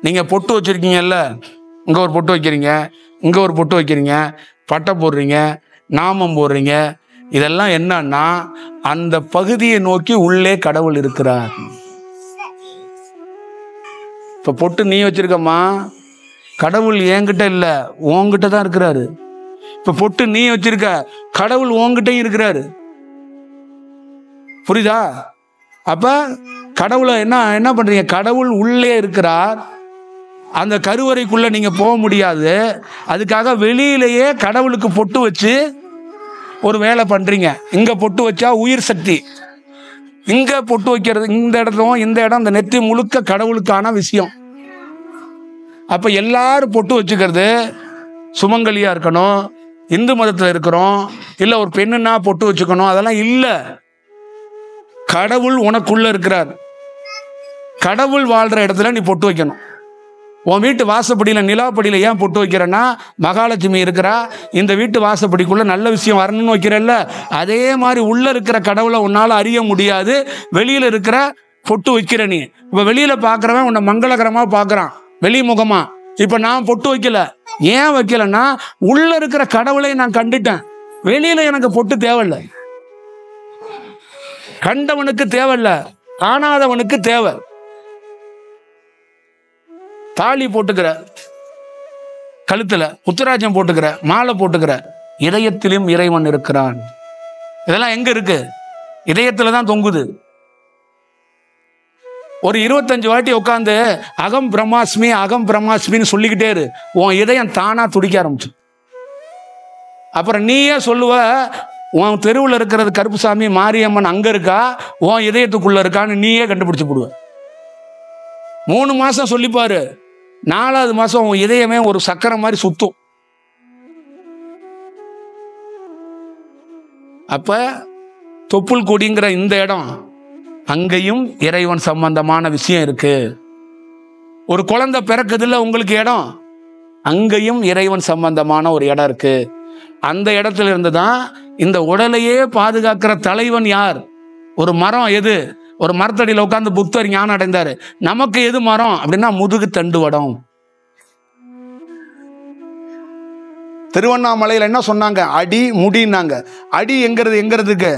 நீங்கள் பொட்டு வச்சுருக்கீங்கல்ல, இங்கே ஒரு பொட்டு வைக்கிறீங்க, இங்கே ஒரு பொட்டு வைக்கிறீங்க, பட்டை போடுறீங்க, நாமம் போடுறீங்க. இதெல்லாம் என்னன்னா அந்த பகுதியை நோக்கி உள்ளே கடவுள் இருக்கிறார். இப்போ பொட்டு நீ வச்சிருக்கம்மா, கடவுள் என்கிட்ட இல்லை, உன்கிட்ட தான் இருக்கிறாரு. இப்போ பொட்டு நீ வச்சிருக்க, கடவுள் உன்கிட்டையும் இருக்கிறாரு. புரியுதா? அப்ப கடவுளை என்ன பண்றீங்க? கடவுள் உள்ளே இருக்கிறார். அந்த கருவறைக்குள்ள நீங்க போக முடியாது. அதுக்காக வெளியிலேயே கடவுளுக்கு பொட்டு வச்சு ஒரு வேலை பண்றீங்க. இங்க பொட்டு வச்சா உயிர் சக்தி, இங்க பொட்டு வைக்கிறது இந்த இடத்துல, இந்த இடம் இந்த நெத்தி முழுக்க கடவுளுக்கான விஷயம். அப்ப எல்லாரும் பொட்டு வச்சுக்கிறது சுமங்கலியா இருக்கணும், இந்து மதத்தில் இருக்கிறோம், இல்ல ஒரு பெண்ணுன்னா பொட்டு வச்சுக்கணும், அதெல்லாம் இல்ல. கடவுள் உனக்குள்ள இருக்கிறார். கடவுள் வாழ்ற இடத்துல நீ பொட்டு வைக்கணும். உன் வீட்டு வாசப்படியில நிலாப்படியில ஏன் பொட்டு வைக்கிறன்னா, மகாலட்சுமி இருக்கிறா, இந்த வீட்டு வாசப்படிக்குள்ள நல்ல விஷயம் வரணும்னு வைக்கிறல்ல. அதே மாதிரி உள்ள இருக்கிற கடவுளை உன்னால அறிய முடியாது, வெளியில இருக்கிற பொட்டு வைக்கிற நீ. இப்ப வெளியில பாக்குறவன் உன்னை மங்களகரமா பாக்குறான், வெளிமுகமா. இப்ப நான் பொட்டு வைக்கல. ஏன் வைக்கலன்னா, உள்ள இருக்கிற கடவுளை நான் கண்டுட்டேன். வெளியில எனக்கு பொட்டு தேவையில்லை. கண்டவனுக்கு தேவையில்ல, காணாதவனுக்கு தேவை. தாலி போட்டுக்கிற, கழுத்துல உத்தராஜம் போட்டுக்கிற, மாலை போட்டுக்கிற, இதயத்திலும் இறைவன் இருக்கிறான். இதெல்லாம் எங்க இருக்கு? இதயத்துல தான் தொங்குது. ஒரு 25 வாட்டி உட்காந்து அகம் பிரம்மாஸ்மி அகம் பிரம்மாஸ்மின்னு சொல்லிக்கிட்டே இரு, உன் இதயம் தானா துடிக்க ஆரம்பிச்சு. அப்புறம் நீயே சொல்லுவ, உன் தெருவில் இருக்கிறது கருப்புசாமி மாரியம்மன் அங்க இருக்கா, உன் இதயத்துக்குள்ள இருக்கான்னு நீயே கண்டுபிடிச்சு போடுவ. 3 மாசம் சொல்லிப்பாரு, 4வது மாசம் உன் இதயமே ஒரு சக்கரம் மாதிரி சுத்தும். அப்ப தொப்புள் கொடிங்கிற இந்த இடம், அங்கேயும் இறைவன் சம்பந்தமான விஷயம் இருக்கு. ஒரு குழந்தை பிறக்குதுல உங்களுக்கு இடம், அங்கேயும் இறைவன் சம்பந்தமான ஒரு இடம் இருக்கு. அந்த இடத்துல இருந்து தான் இந்த உடலையே பாதுகாக்கிற தலைவன் யார்? ஒரு மரம். எது? ஒரு மரத்தடியில் உட்கார்ந்து புத்தர் ஞானம் அடைந்தாரு. நமக்கு எது மரம் அப்படின்னா முதுகு தண்டு வடம். திருவண்ணாமலையில் என்ன சொன்னாங்க? அடி முடின்னாங்க. அடி எங்கிறதுக்கு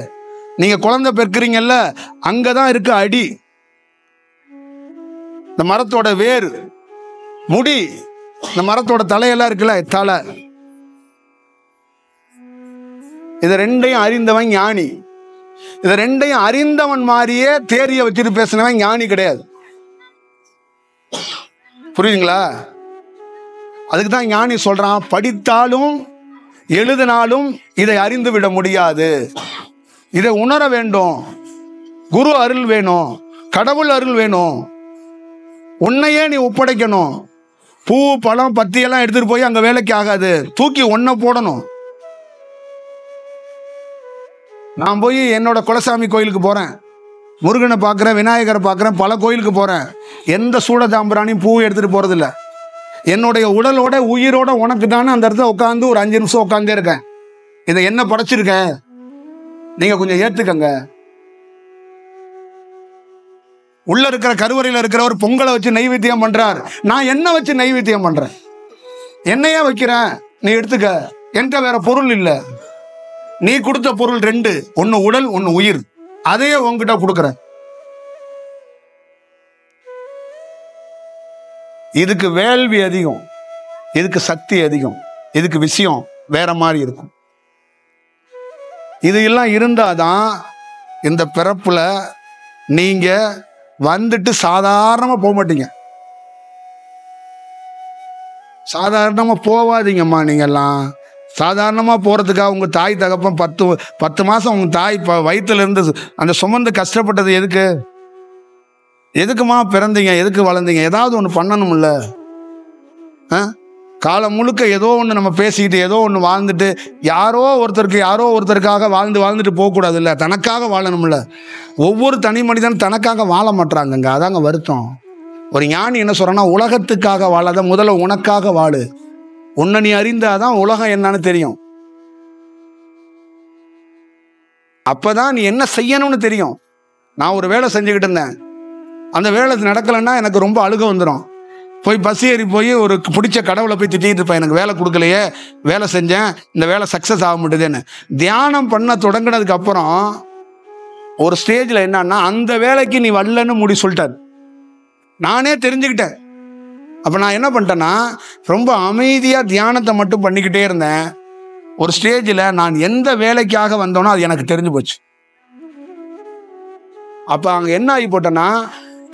நீங்க குழந்தை பெற்கிறீங்கல்ல, அங்கதான் இருக்கு அடி. இந்த மரத்தோட வேர், முடி, இந்த மரத்தோட தலையெல்லாம் இருக்குல்ல, தலை. இதை ரெண்டையும் அறிந்தவன் ஞானி. இதை ரெண்டையும் அறிந்தவன் மாதிரியே தேரிய வச்சுட்டு பேசினவன் ஞானி கிடையாது. புரியுதுங்களா? அதுக்கு தான் ஞானி சொல்றான், படித்தாலும் எழுதினாலும் இதை அறிந்து விட முடியாது. இதை உணர வேண்டும். குரு அருள் வேணும், கடவுள் அருள் வேணும். உன்னையே நீ ஒப்படைக்கணும். பூ பழம் பத்தி எல்லாம் எடுத்துட்டு போய் அங்க வேலைக்கு ஆகாது, தூக்கி ஒன்ன போடணும். நான் போய் என்னோட குலசாமி கோயிலுக்கு போறேன், முருகனை பார்க்குறேன், விநாயகரை பார்க்குறேன், பல கோயிலுக்கு போறேன். எந்த சூட தாம்பராணியும் பூ எடுத்துட்டு போறதில்ல. என்னுடைய உடலோட உயிரோட உனக்கு தானே அந்த இடத்துல உட்காந்து ஒரு 5 நிமிஷம் உட்காந்தே இருக்கேன். இதை என்ன படைச்சிருக்கேன், நீங்க கொஞ்சம் ஏத்துக்கங்க. உள்ள இருக்கிற கருவறையில் இருக்கிற ஒரு பொங்கலை வச்சு நைவேத்தியம் பண்றார். நான் என்ன வச்சு நைவேத்தியம் பண்றேன்? என்னையே வைக்கிறேன், நீ எடுத்துக்க. என்கிட்ட வேற பொருள் இல்லை. நீ கொடுத்த பொருள் 2, ஒன்னு உடல், ஒன்னு உயிர். அதையே உங்ககிட்ட கொடுக்குறேன். இதுக்கு வேள்வி அதிகம், இதுக்கு சக்தி அதிகம், இதுக்கு விஷயம் வேற மாதிரி இருக்கும். இது எல்லாம் இருந்தாதான் இந்த பிறப்புல நீங்க வந்துட்டு சாதாரணமா போக மாட்டீங்க. சாதாரணமா போவாதீங்கம்மா. நீங்க எல்லாம் சாதாரணமா போறதுக்காக உங்க தாய் தகப்பன் 10 மாசம் உங்க தாய் வயிற்றுல இருந்து அந்த சுமந்து கஷ்டப்பட்டது எதுக்கு? எதுக்குமா பிறந்தீங்க? எதுக்கு வளர்ந்தீங்க? ஏதாவது ஒன்று பண்ணணும்ல. காலம் முழுக்க ஏதோ ஒன்று நம்ம பேசிக்கிட்டு ஏதோ ஒன்று வாழ்ந்துட்டு யாரோ ஒருத்தருக்காக வாழ்ந்துட்டு போகக்கூடாது இல்லை, தனக்காக வாழணும்ல. ஒவ்வொரு தனி மனிதன் தனக்காக வாழ மாட்டாங்கங்க, அதாங்க வருத்தம். ஒரு ஞானி என்ன சொல்றான்னா, உலகத்துக்காக வாழாத, முதல்ல உனக்காக வாழு. உன்னை நீ அறிந்தாதான் உலகம் என்னன்னு தெரியும். அப்பதான் நீ என்ன செய்யணும்னு தெரியும். நான் ஒரு வேலை செஞ்சுக்கிட்டு இருந்தேன், அந்த வேலை நடக்கலைன்னா எனக்கு ரொம்ப அழுக வந்துடும். போய் பஸ் ஏறி போய் ஒரு பிடிச்ச கடவுளை போய் திட்டிகிட்டு இருப்பேன், எனக்கு வேலை கொடுக்கலையே, வேலை செஞ்சேன், இந்த வேலை சக்ஸஸ் ஆக மாட்டேதுன்னு. தியானம் பண்ண தொடங்கினதுக்கு அப்புறம் ஒரு ஸ்டேஜில் என்னன்னா, அந்த வேலைக்கு நீ வரலன்னு சொல்லிட்டார். நானே தெரிஞ்சுக்கிட்டேன். அப்போ நான் என்ன பண்ணிட்டேன்னா, ரொம்ப அமைதியாக தியானத்தை மட்டும் பண்ணிக்கிட்டே இருந்தேன். ஒரு ஸ்டேஜில் நான் எந்த வேலைக்காக வந்தோனோ அது எனக்கு தெரிஞ்சு போச்சு. அப்போ அங்கே என்ன ஆகி போட்டேன்னா,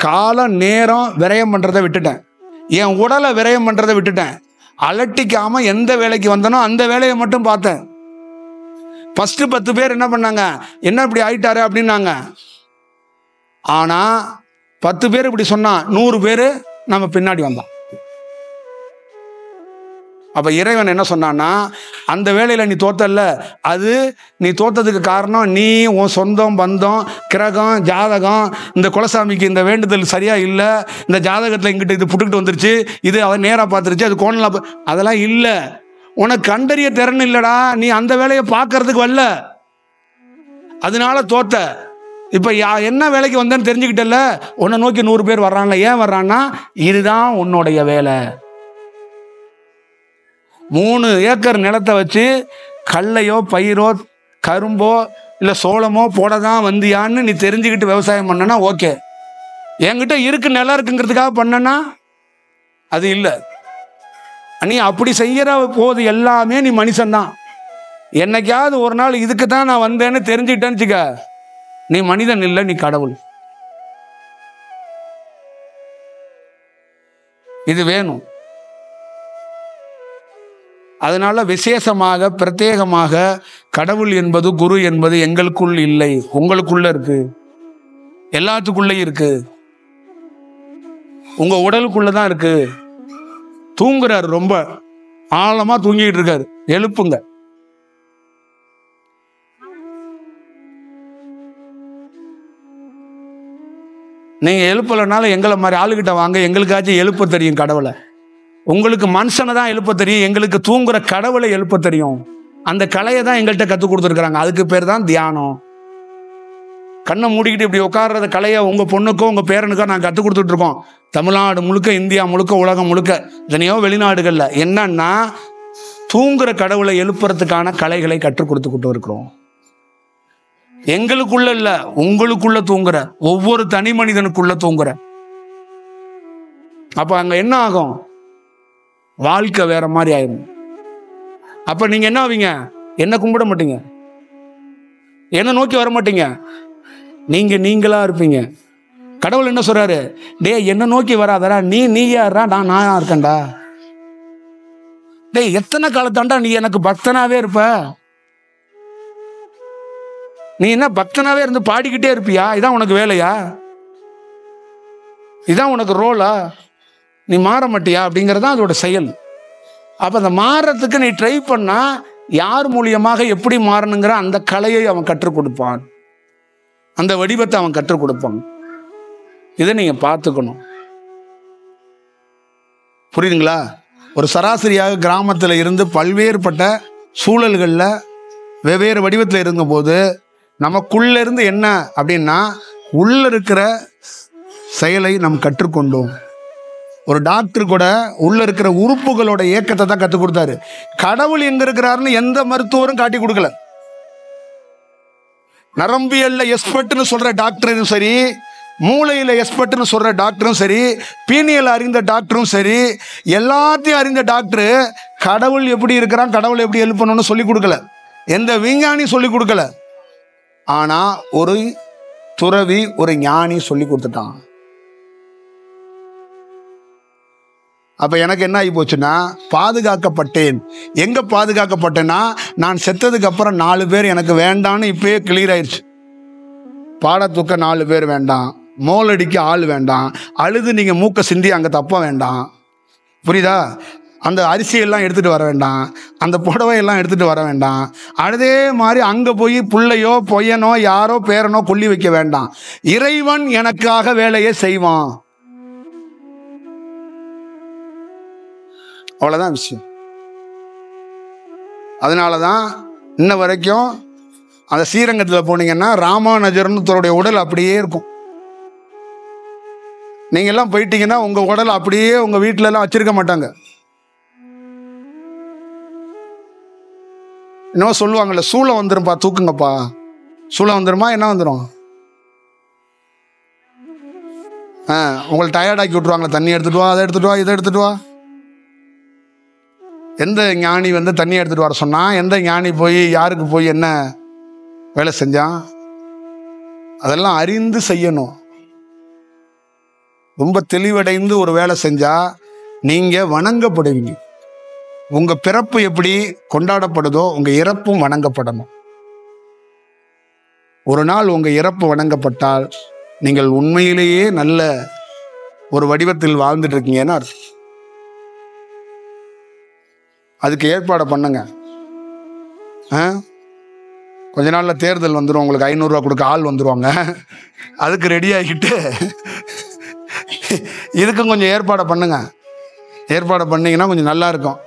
காலம் நேரம் விரயம் பண்ணுறதை விட்டுட்டேன், என் உடலை விரயம் பண்ணுறதை விட்டுட்டேன். அலட்டிக்காமல் எந்த வேலைக்கு வந்தனோ அந்த வேலையை மட்டும் பார்த்தேன். ஃபஸ்ட்டு 10 பேர் என்ன பண்ணாங்க, என்ன இப்படி ஆயிட்டாரு அப்படின்னாங்க. ஆனால் 10 பேர் இப்படி சொன்னா 100 பேர் நம்ம பின்னாடி வந்தான். அப்போ இறைவன் என்ன சொன்னான்னா, அந்த வேலையில் நீ தோத்தல்ல, அது நீ தோத்ததுக்கு காரணம் நீ, உன் சொந்தம் பந்தம், கிரகம், ஜாதகம், இந்த குலசாமிக்கு இந்த வேண்டுதல் சரியா இல்லை, இந்த ஜாதகத்தில் இங்கிட்ட இது புட்டுக்கிட்டு வந்துருச்சு, இது அதை நேராக பார்த்துருச்சு, அது கோணலாம், அதெல்லாம் இல்லை. உனக்கு கண்டறிய திறன் இல்லடா, நீ அந்த வேலையை பார்க்கறதுக்கு வரல, அதனால தோத்த. இப்போ என்ன வேலைக்கு வந்தேன்னு தெரிஞ்சுக்கிட்டல, உன்னை நோக்கி 100 பேர் வர்றான்ல. ஏன் வர்றான்னா, இதுதான் உன்னுடைய வேலை. 3 ஏக்கர் நிலத்தை வச்சு கல்லையோ பயிரோ கரும்போ இல்லை சோளமோ போட தான் வந்தியான்னு நீ தெரிஞ்சுக்கிட்டு விவசாயம் பண்ணனா ஓகே. என்கிட்ட இருக்கு நிலம் இருக்குங்கிறதுக்காக பண்ணனா அது இல்லை. நீ அப்படி செய்கிற போது எல்லாமே நீ மனுஷன்தான். என்னைக்காவது ஒரு நாள் இதுக்கு தான் நான் வந்தேன்னு தெரிஞ்சுக்கிட்டேன்னு வச்சுக்க, நீ மனிதன் இல்லை, நீ கடவுள். இது வேணும். அதனால விசேஷமாக பிரத்யேகமாக கடவுள் என்பது, குரு என்பது எங்களுக்குள் இல்லை, உங்களுக்குள்ள இருக்கு, எல்லாத்துக்குள்ளேயும் இருக்கு, உங்க உடலுக்குள்ளதான் இருக்கு. தூங்குறாரு, ரொம்ப ஆழமா தூங்கிட்டு இருக்காரு, எழுப்புங்க. நீங்க எழுப்பலனால எங்களை மாதிரி ஆளுகிட்ட வாங்க, எங்களுக்காச்சும் எழுப்ப தெரியும் கடவுளை. உங்களுக்கு மனுஷனை தான் எழுப்ப தெரியும், எங்களுக்கு தூங்குற கடவுளை எழுப்ப தெரியும். அந்த கலையை தான் எங்கள்கிட்ட கற்றுக் கொடுத்துருக்குறாங்க. அதுக்கு பேர் தான் தியானம். கண்ணை மூடிக்கிட்டு இப்படி உட்கார்றத கலையை உங்கள் பொண்ணுக்கோ உங்கள் பேரனுக்கோ நாங்கள் கற்றுக் கொடுத்துட்டு இருக்கோம். தமிழ்நாடு முழுக்க, இந்தியா முழுக்க, உலகம் முழுக்க, எத்தனையோ வெளிநாடுகளில் என்னன்னா தூங்குற கடவுளை எழுப்புறதுக்கான கலைகளை கற்றுக் கொடுத்துக்கிட்டு இருக்கிறோம். எங்களுக்குள்ள இல்லை, உங்களுக்குள்ள தூங்குற, ஒவ்வொரு தனி மனிதனுக்குள்ள தூங்குற. அப்போ அங்கே என்ன ஆகும், வாழ்க்கை வேற மாதிரி ஆயிரும். அப்ப நீங்க என்ன ஆவீங்க, என்ன கும்பிட மாட்டீங்க, என்ன நோக்கி வர மாட்டீங்க, நீங்களா இருப்பீங்க. கடவுள் என்ன சொல்றாரு, டே என்ன நோக்கி வராதரா, நீ யாரா, நான் இருக்கேன்டா. டே எத்தனை காலத்தாண்டா நீ எனக்கு பக்தனாவே இருப்ப, நீ என்ன பக்தனாவே இருந்து பாடிக்கிட்டே இருப்பியா, இதான் உனக்கு வேலையா, இதான் உனக்கு ரோலா, நீ மாற மாட்டியா அப்படிங்கிறது தான் அதோட செயல். அப்போ அந்த மாறுறதுக்கு நீ ட்ரை பண்ணா யார் மூலியமாக எப்படி மாறணுங்கிற அந்த கலையை அவன் கற்றுக் கொடுப்பான், அந்த வடிவத்தை அவன் கற்றுக் கொடுப்பான். இதை நீங்க பார்த்துக்கணும். புரியுதுங்களா? ஒரு சராசரியாக கிராமத்தில் இருந்து பல்வேறுபட்ட சூழல்களில் வெவ்வேறு வடிவத்தில் இருந்தபோது நமக்குள்ள இருந்து என்ன அப்படின்னா, உள்ள இருக்கிற செயலை நாம் கற்றுக்கொண்டோம். ஒரு டாக்டர் கூட உள்ள இருக்கிற உறுப்புகளோட இயக்கத்தை தான் கற்றுக் கொடுத்தாரு. கடவுள் எங்க இருக்கிறாருன்னு எந்த மருத்துவரும் காட்டி கொடுக்கல. நரம்பியல்ல எக்ஸ்பர்ட்னு சொல்ற டாக்டரும் சரி, மூளையில எக்ஸ்பர்ட்னு சொல்ற டாக்டரும் சரி, பீனியல் அறிந்த டாக்டரும் சரி, எல்லாத்தையும் அறிந்த டாக்டர் கடவுள் எப்படி இருக்கிறான், கடவுள் எப்படி எழுப்பணும்னு சொல்லி கொடுக்கல. எந்த விஞ்ஞானி சொல்லி கொடுக்கல. ஆனா ஒரு துறவி, ஒரு ஞானி சொல்லி கொடுத்துட்டான். அப்ப எனக்கு என்ன ஆகி போச்சுன்னா, பாதுகாக்கப்பட்டேன். எங்க பாதுகாக்கப்பட்டேன்னா, நான் செத்ததுக்கு அப்புறம் 4 பேர் எனக்கு வேண்டான்னு இப்பயே கிளியர் ஆயிடுச்சு. பாட தூக்க 4 பேர் வேண்டாம், மோலடிக்கு ஆள் வேண்டாம், அழுது நீங்க மூக்க சிந்தி அங்க தப்ப வேண்டாம். புரியுதா? அந்த அரிசியெல்லாம் எடுத்துட்டு வர வேண்டாம், அந்த புடவையெல்லாம் எடுத்துட்டு வர வேண்டாம். அதே மாதிரி அங்க போய் பிள்ளையோ பொய்யனோ யாரோ பேரனோ கொல்லி வைக்க வேண்டாம். இறைவன் எனக்காக வேலையை செய்வான். அவ்வளவுதான் விஷயம். அதனாலதான் இன்ன வரைக்கும் அந்த ஸ்ரீரங்கத்தில் போனீங்கன்னா ராமானுஜர்னு தன்னுடைய உடல் அப்படியே இருக்கும். நீங்க எல்லாம் போயிட்டீங்கன்னா உங்க உடல் அப்படியே உங்க வீட்டுல எல்லாம் வச்சிருக்க மாட்டாங்க. இன்னும் சொல்லுவாங்கல்ல, சூளம் வந்துரும்பா தூக்குங்கப்பா. சூளம் வந்துருமா, என்ன வந்துடும்? உங்களை டயர்டாக்கி விட்டுருவாங்களா, தண்ணி எடுத்துட்டு வா, அதை எடுத்துட்டு வா, இதை எடுத்துட்டு வா. எந்த ஞானி வந்து தண்ணி எடுத்துட்டு வர சொன்னா? எந்த ஞானி போய் யாருக்கு போய் என்ன வேலை செஞ்சான்? அதெல்லாம் அறிந்து செய்யணும். ரொம்ப தெளிவடைந்து ஒரு வேலை செஞ்சா நீங்க வணங்கப்படுவீங்க. உங்க பிறப்பு எப்படி கொண்டாடப்படுதோ உங்க இறப்பும் வணங்கப்படணும். ஒரு நாள் உங்க இறப்பு வணங்கப்பட்டால் நீங்கள் உண்மையிலேயே நல்ல ஒரு வடிவத்தில் வாழ்ந்துட்டு இருக்கீங்கன்னா அதுக்கு ஏற்பாடு பண்ணுங்க. கொஞ்ச நாள்ல தேர்தல் வந்துடும், உங்களுக்கு 500 ரூபா கொடுக்க ஆள் வந்துருவாங்க. அதுக்கு ரெடி ஆகிட்டு இதுக்கும் கொஞ்சம் ஏற்பாடு பண்ணுங்க. ஏற்பாடு பண்ணீங்கன்னா கொஞ்சம் நல்லா இருக்கும்.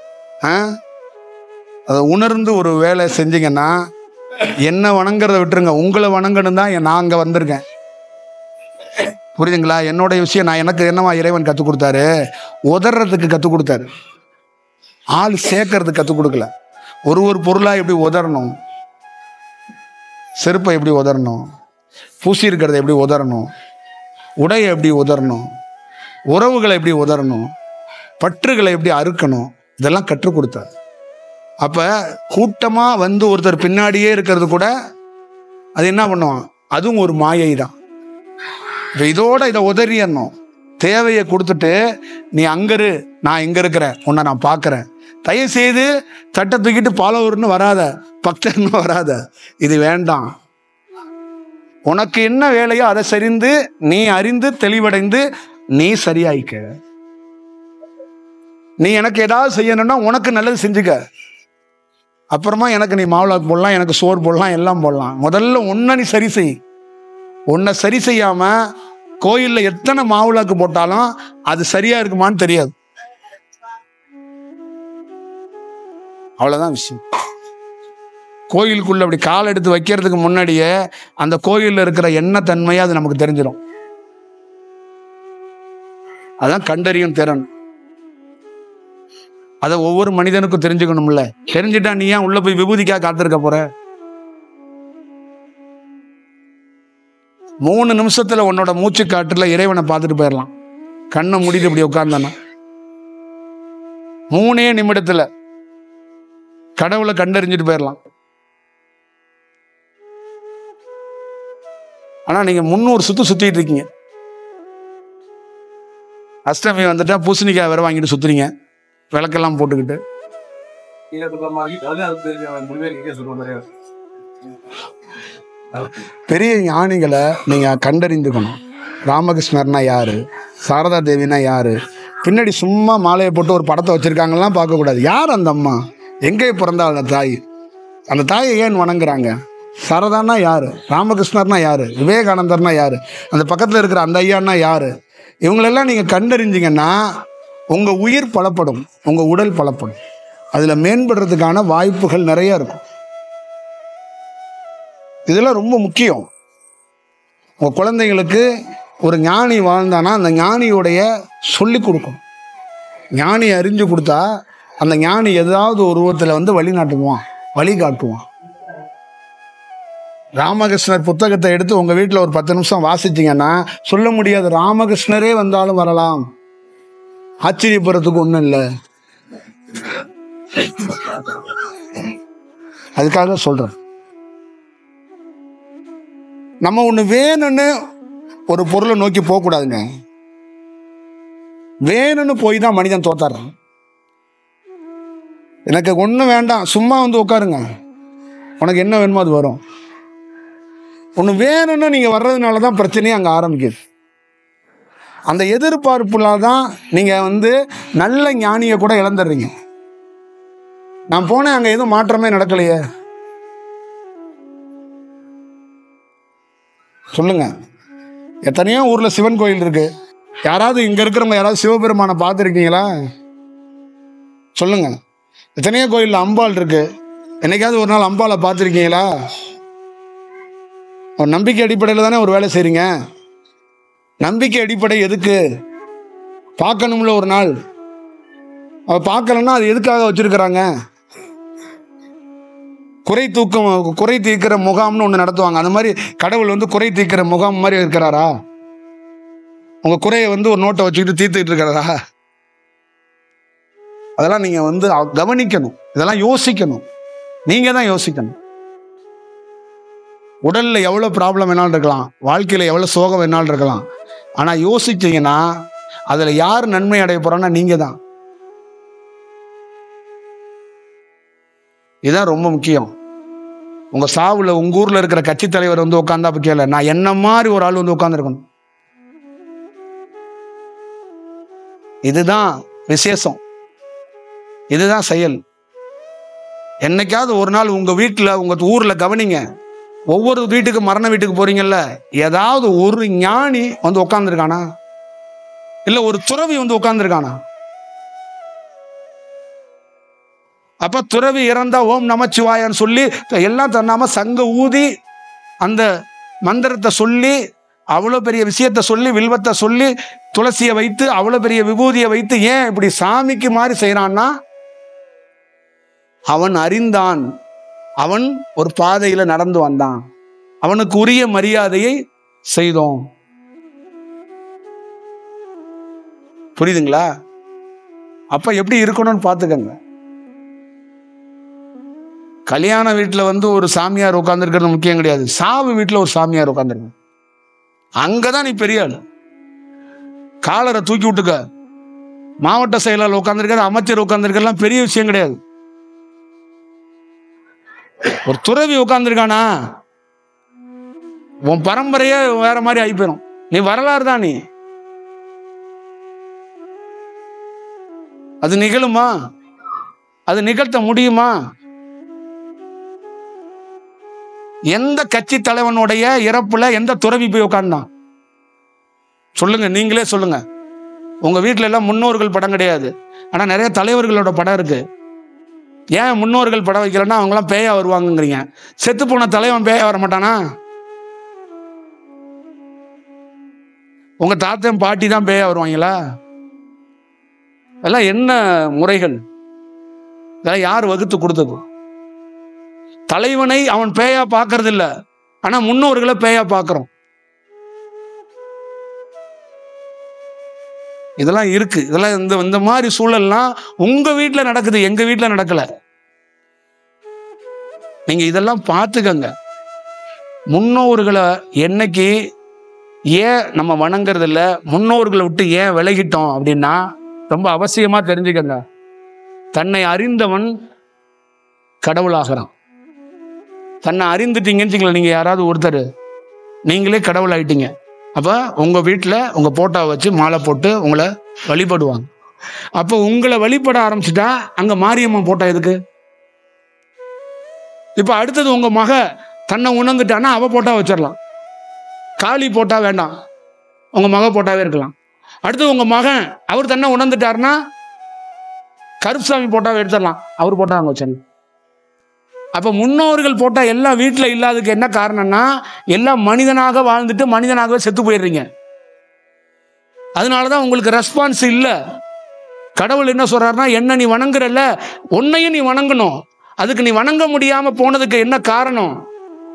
அதை உணர்ந்து ஒரு வேலை செஞ்சீங்கன்னா, என்ன வணங்குறத விட்டுருங்க, உங்களை வணங்கணும் தான் நான் அங்கே வந்திருக்கேன். புரியுதுங்களா? என்னோட விஷயம் நான் எனக்கு என்னவா இறைவன் கற்றுக் கொடுத்தாரு? உதறதுக்கு கற்றுக் கொடுத்தாரு, ஆள் சேர்க்கறதுக்கு கற்றுக் கொடுக்கல. ஒரு பொருளாக எப்படி உதறணும், செருப்பை எப்படி உதறணும், பூசி இருக்கிறத எப்படி உதறணும், உடையை எப்படி உதறணும், உறவுகளை எப்படி உதறணும், பற்றுகளை எப்படி அறுக்கணும், இதெல்லாம் கற்றுக் கொடுத்தார். அப்போ கூட்டமாக வந்து ஒருத்தர் பின்னாடியே இருக்கிறது கூட அது என்ன பண்ணுவான்? அதுவும் ஒரு மாயை தான். இப்போ இதோட இதை உதறியணும், தேவையை கொடுத்துட்டு நீ அங்கரு, நான் இங்கே இருக்கிறேன், உன்னை நான் பார்க்குறேன், தயவு செய்து தட்டை தூக்கிட்டு பாலவர்னு வராத, பக்தர்னு வராத, இது வேண்டாம். உனக்கு என்ன வேலையோ அதை சரிந்து நீ அறிந்து தெளிவடைந்து நீ சரியாயிக்க. நீ எனக்கு ஏதாவது செய்யணும்னா உனக்கு நல்லது செஞ்சுக்க. அப்புறமா எனக்கு நீ மாவுளாக்கு போடலாம், எனக்கு சோறு போடலாம், எல்லாம் போடலாம். முதல்ல உன்னை நீ சரி செய். உன்னை சரி செய்யாம கோயிலில் எத்தனை மாவுளாக்கு போட்டாலும் அது சரியா இருக்குமான்னு தெரியாது. அவ்வளவுதான் விஷயம். கோயிலுக்குள்ள அப்படி கால் எடுத்து வைக்கிறதுக்கு முன்னாடியே அந்த கோயிலில் இருக்கிற எண்ணெய் தன்மையை அது நமக்கு தெரிஞ்சிடும். அதான் கண்டறியும் திறன். அதை ஒவ்வொரு மனிதனுக்கும் தெரிஞ்சுக்கணும்ல. தெரிஞ்சுட்டா நீ ஏன் உள்ள போய் விபூதிக்காக காத்திருக்க போற? 3 நிமிஷத்துல உன்னோட மூச்சு காட்டுல இறைவனை பார்த்துட்டு போயிடலாம். கண்ணை மூடிட்டு இப்படி உட்கார்ந்தானா 3 நிமிடத்துல கடவுளை கண்டறிஞ்சிட்டு போயிடலாம். ஆனா நீங்க 300 சுத்திட்டு இருக்கீங்க. அஷ்டமி வந்துட்டா பூசணிக்காய் வேற வாங்கிட்டு சுத்துறீங்க, விளக்கெல்லாம் போட்டுக்கிட்டு. பெரிய ஞானிகளை நீங்க கண்டறிந்துக்கணும். ராமகிருஷ்ணர்னா யாரு, சாரதா தேவினா யாரு, பின்னாடி சும்மா மாலையை போட்டு ஒரு படத்தை வச்சிருக்காங்கலாம் பார்க்க கூடாது. யார் அந்த அம்மா, எங்கே பிறந்தா அந்த தாய், அந்த தாயை ஏன் வணங்குறாங்க? சாரதானா யாரு, ராமகிருஷ்ணர்னா யாரு, விவேகானந்தர்னா யாரு, அந்த பக்கத்தில் இருக்கிற அந்த ஐயான்னா யாரு, இவங்களெல்லாம் நீங்க கண்டறிஞ்சிங்கன்னா உங்க உயிர் பலப்படும், உங்க உடல் பலப்படும். அதுல மேம்படுறதுக்கான வாய்ப்புகள் நிறைய இருக்கும். இதெல்லாம் ரொம்ப முக்கியம். உங்க குழந்தைங்களுக்கு ஒரு ஞானி வாழ்ந்தானா அந்த ஞானியுடைய சொல்லி கொடுக்கணும். ஞானி அறிஞ்சு கொடுத்தா அந்த ஞானி ஏதாவது ஒரு உருவத்தில் வந்து வழிநாட்டுவான், வழிகாட்டுவான். ராமகிருஷ்ணர் புத்தகத்தை எடுத்து உங்க வீட்டில் ஒரு 10 நிமிஷம் வாசிச்சிங்கன்னா சொல்ல முடியாது, ராமகிருஷ்ணரே வந்தாலும் வரலாம், ஆச்சரியப்படுறதுக்கு ஒன்றும் இல்லை. அதுக்காக சொல்றேன், நம்ம ஒன்று வேணும்னு ஒரு பொருளை நோக்கி போகக்கூடாதுங்க. வேணும்னு போய் தான் மனிதன் தோத்தாடுறான். எனக்கு ஒன்றும் வேண்டாம், சும்மா வந்து உட்காருங்க, உனக்கு என்ன வேணுமோ அது வரும். ஒன்று வேணும்னு நீங்கள் வர்றதுனால தான் பிரச்சனையே அங்கே ஆரம்பிக்குது. அந்த எதிர்பார்ப்புல தான் நீங்கள் வந்து நல்ல ஞானியை கூட இழந்துடுறீங்க. நான் போனேன், அங்கே எதுவும் மாற்றமே நடக்கலையே. சொல்லுங்க, எத்தனையோ ஊரில் சிவன் கோயில் இருக்கு. யாராவது இங்கே இருக்கிறவங்க யாராவது சிவபெருமானை பார்த்துருக்கீங்களா? சொல்லுங்க. எத்தனையோ கோயிலில் அம்பாள் இருக்கு. என்னைக்காவது ஒரு நாள் அம்பாளை பார்த்துருக்கீங்களா? ஒரு நம்பிக்கை அடிப்படையில் தானே ஒரு வேலை செய்கிறீங்க. நம்பிக்கை அடிப்படை எதுக்கு? பார்க்கணும்ல ஒரு நாள். அவ பார்க்கலன்னா அது எதுக்காக வச்சிருக்கிறாங்க? குறை தீர்க்கிற முகாம்னு ஒன்று நடத்துவாங்க. அந்த மாதிரி கடவுள் குறை தீர்க்கிற முகாம் மாதிரி இருக்கிறாரா? உங்க குறையை ஒரு நோட்டை வச்சுக்கிட்டு தீர்த்துக்கிட்டு இருக்கிறாரா? அதெல்லாம் நீங்க கவனிக்கணும். இதெல்லாம் யோசிக்கணும். நீங்க தான் யோசிக்கணும். உடல்ல எவ்வளவு ப்ராப்ளம் வேணாலும் இருக்கலாம், வாழ்க்கையில எவ்வளவு சோகம் வேணாலும் இருக்கலாம். ஆனா யோசிச்சீங்கன்னா அதுல யார் நன்மை அடைய போறான்னா நீங்க தான். இதுதான் ரொம்ப முக்கியம். உங்க சாவுல உங்க ஊர்ல இருக்கிற கட்சி தலைவர் உட்கார்ந்தா கேள, நான் என்ன மாதிரி ஒரு ஆள் உட்கார்ந்து இருக்கணும். இதுதான் விசேஷம், இதுதான் செயல். என்னைக்காவது ஒரு நாள் உங்க வீட்டுல உங்க ஊர்ல கவனிங்க. ஒவ்வொரு வீட்டுக்கு மரண வீட்டுக்கு போறீங்கல்ல, ஏதாவது ஒரு ஞானி உட்கார்ந்துருக்கானா? இல்ல ஒரு துறவி உட்கார்ந்துருக்கானா? அப்ப துறவி இறந்தா ஓம் நமச்சிவாயன்னு சொல்லி எல்லாம் தன்னாம சங்க ஊதி அந்த மந்திரத்தை சொல்லி அவ்வளவு பெரிய விஷயத்த சொல்லி வில்வத்தை சொல்லி துளசியை வைத்து அவ்வளவு பெரிய விபூதியை வைத்து ஏன் இப்படி சாமிக்கு மாதிரி செய்யறான்னா, அவன் அறிந்தான், அவன் ஒரு பாதையில நடந்து வந்தான், அவனுக்கு உரிய மரியாதையை செய்தோம். புரியுதுங்களா? அப்ப எப்படி இருக்கணும்னு பாத்துக்கங்க. கல்யாண வீட்டுல ஒரு சாமியார் உட்கார்ந்துருக்கிறது முக்கியம் கிடையாது. சாவு வீட்டுல ஒரு சாமியார் உட்கார்ந்துருக்கு, அங்கதான் நீ பெரிய ஆள். காலரை தூக்கி விட்டுக்க. மாவட்ட செயலாளர் உட்கார்ந்துருக்க, அமைச்சர் உட்கார்ந்துருக்கலாம் பெரிய விஷயம் கிடையாது. ஒரு துறவி உட்கார்ந்துருக்கானா, உன் பரம்பரையே வேற மாதிரி ஆகி போயிடும். நீ வரலாறு தான். நீ அது நிகழுமா? அது நிகழ்த்த முடியுமா? எந்த கட்சி தலைவனுடைய இறப்புல எந்த துறவி போய் உட்கார்ந்தான் சொல்லுங்க, நீங்களே சொல்லுங்க. உங்க வீட்டுல எல்லாம் முன்னோர்கள் படம் கிடையாது, ஆனா நிறைய தலைவர்களோட படம் இருக்கு. ஏன் முன்னோர்கள் படம் வைக்கலன்னா அவங்க எல்லாம் பேயா வருவாங்கங்கிறீங்க. செத்து போன தலைவன் பேயா வர மாட்டானா? உங்க தாத்தன் பாட்டி தான் பேயா வருவாங்களா? இதெல்லாம் என்ன முறைகள்? இதெல்லாம் யார் வகுத்து கொடுத்தது? தலைவனை அவன் பேயா பார்க்கறது இல்ல, ஆனா முன்னோர்களை பேயா பார்க்கிறோம். இதெல்லாம் இருக்கு. இதெல்லாம் இந்த மாதிரி சூழல்லாம் உங்க வீட்டுல நடக்குது, எங்க வீட்டுல நடக்கல. நீங்க இதெல்லாம் பார்த்துக்கங்க. முன்னோர்களை என்னைக்கு ஏன் நம்ம வணங்குறது இல்ல, முன்னோர்களை விட்டு ஏன் விலகிட்டோம் அப்படின்னா ரொம்ப அவசியமா தெரிஞ்சுக்கங்க. தன்னை அறிந்தவன் கடவுளாகிறான். தன்னை அறிந்துட்டீங்கன்னு நீங்க யாராவது ஒருத்தர் நீங்களே கடவுள் ஆயிட்டீங்க. அப்ப உங்க வீட்டுல உங்க போட்டோவை வச்சு மாலை போட்டு உங்களை வழிபடுவாங்க. அப்ப உங்களை வழிபட ஆரம்பிச்சுட்டா அங்க மாரியம்மன் போட்டோ எதுக்கு? இப்ப அடுத்தது உங்க மக தன்னை உணர்ந்துட்டான்னா அவ போட்டா வச்சிடலாம். காளி போட்டா வேண்டாம், உங்க மக போட்டாவே இருக்கலாம். அடுத்தது உங்க மகன் அவர் தன்னை உணர்ந்துட்டாருன்னா கருப்புசாமி போட்டாவே எடுத்துடலாம், அவர் போட்டா அங்க வச்சிடலாம். அப்ப முன்னோர்கள் போட்டா எல்லாம் வீட்டுல இல்லாததுக்கு என்ன காரணம்னா, எல்லாம் மனிதனாக வாழ்ந்துட்டு மனிதனாகவே செத்து போயிடுறீங்க. அதனாலதான் உங்களுக்கு ரெஸ்பான்ஸ் இல்ல. கடவுள் என்ன சொல்றாருன்னா, என்ன நீ வணங்குறல்ல, உன்னையும் நீ வணங்கணும். அதுக்கு நீ வணங்க முடியாம போனதுக்கு என்ன காரணம்?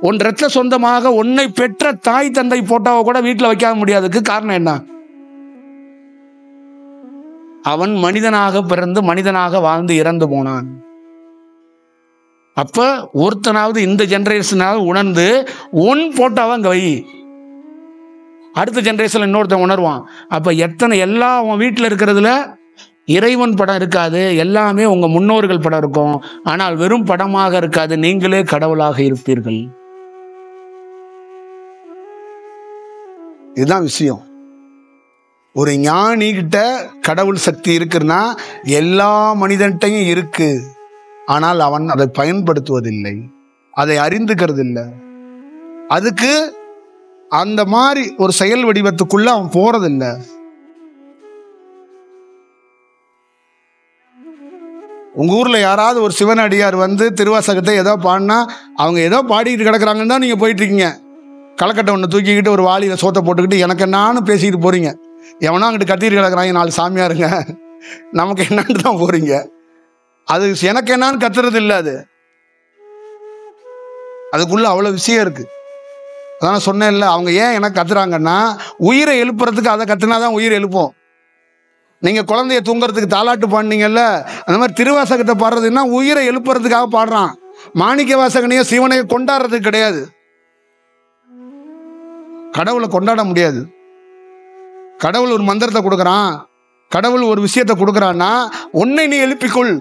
உன் ரத்த சொந்தமாக உன்னை பெற்ற தாய் தந்தை போட்டாவை கூட வீட்டுல வைக்க முடியாததுக்கு காரணம் என்ன? அவன் மனிதனாக பிறந்து மனிதனாக வாழ்ந்து இறந்து போனான். அப்ப ஒருத்தனாவது இந்த ஜெனரேஷனாவது உணர்ந்து உன் போட்டோவை அங்க வை. அடுத்த ஜெனரேஷன்ல இன்னொருத்தன் உணர்வான். அப்ப எல்லாம் உன் வீட்டுல இருக்கிறதுல இறைவன் படம் இருக்காது, எல்லாமே உங்க முன்னோர்கள் படம் இருக்கும். ஆனால் வெறும் படமாக இருக்காது, நீங்களே கடவுளாக இருப்பீர்கள். இதுதான் விஷயம். ஒரு ஞானி கிட்ட கடவுள் சக்தி இருக்குன்னா எல்லா மனிதன்ட்டையும் இருக்கு. ஆனால் அவன் அதை பயன்படுத்துவதில்லை, அதை அறிந்துக்கிறது இல்லை. அதுக்கு அந்த மாதிரி ஒரு செயல் வடிவத்துக்குள்ள அவன் போறதில்லை. உங்க ஊர்ல யாராவது ஒரு சிவனடியார் திருவாசகத்தை ஏதோ பாடினா அவங்க ஏதோ பாடிட்டு கிடக்குறாங்கன்னு தான் நீங்க போயிட்டு இருக்கீங்க. களக்கட்டை ஒன்று தூக்கிக்கிட்டு ஒரு வாளியில் சோத்தை போட்டுக்கிட்டு எனக்கு என்னான்னு பேசிக்கிட்டு போகிறீங்க. எவனா அங்கிட்டு கத்திட்டு கிடக்குறாங்க 4 சாமியாருங்க, நமக்கு என்னான்னு தான் போகிறீங்க. அது எனக்கு என்னான்னு கத்துறது இல்லை, அதுக்குள்ள அவ்வளோ விஷயம் இருக்குது. அதான் சொன்னேன் இல்லை, அவங்க ஏன் எனக்கு கத்துறாங்கன்னா உயிரை எழுப்புறதுக்கு அதை கத்துனாதான் உயிரை எழுப்போம். நீங்கள் குழந்தைய தூங்குறதுக்கு தாலாட்டு பாடினீங்கல்ல, அந்த மாதிரி திருவாசகத்தை பாடுறதுன்னா உயிரை எழுப்புறதுக்காக பாடுறான். மாணிக்க வாசகனையும் சிவனையும் கொண்டாடுறதுக்கு கிடையாது. கடவுளை கொண்டாட முடியாது. கடவுள் ஒரு மந்திரத்தை கொடுக்குறான், கடவுள் ஒரு விஷயத்தை கொடுக்குறான்னா உன்னை நீ எழுப்பிக்கொள்.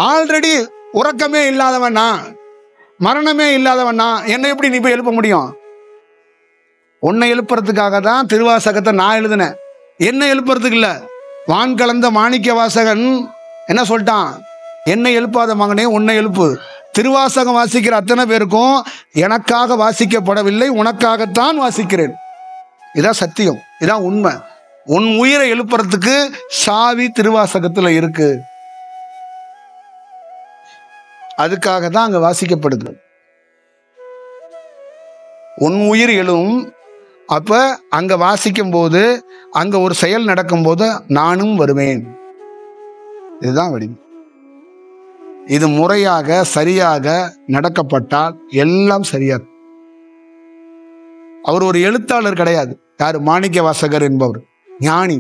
ஆல்ரெடி உறக்கமே இல்லாதவனா, மரணமே இல்லாதவனா, என்னை எப்படி நீ போய் எழுப்ப முடியும்? உன்னை எழுப்புறதுக்காக தான் திருவாசகத்தை நான் எழுதினேன், என்னை எழுப்புறதுக்கு இல்லை. வான் கலந்த மாணிக்க வாசகன் என்ன சொல்லிட்டான்? என்னை எழுப்பாத மகனே உன்னை எழுப்பு. திருவாசகம் வாசிக்கிற அத்தனை பேருக்கும் எனக்காக வாசிக்கப்படவில்லை, உனக்காகத்தான் வாசிக்கிறேன். இதான் சத்தியம், இதான் உண்மை. உன் உயிரை எழுப்புறதுக்கு சாவி திருவாசகத்துல இருக்கு. அதுக்காக தான் அங்க வாசிக்கப்படுது. உன் உயிர் எழும். அப்ப அங்க வாசிக்கும் போது, அங்க ஒரு செயல் நடக்கும் போது நானும் வருவேன். இதுதான் வடிவம். இது முறையாக சரியாக நடக்கப்பட்டால் எல்லாம் சரியா. அவர் ஒரு எழுத்தாளர் கிடையாது. யாரு? மாணிக்க வாசகர் என்பவர் ஞானி.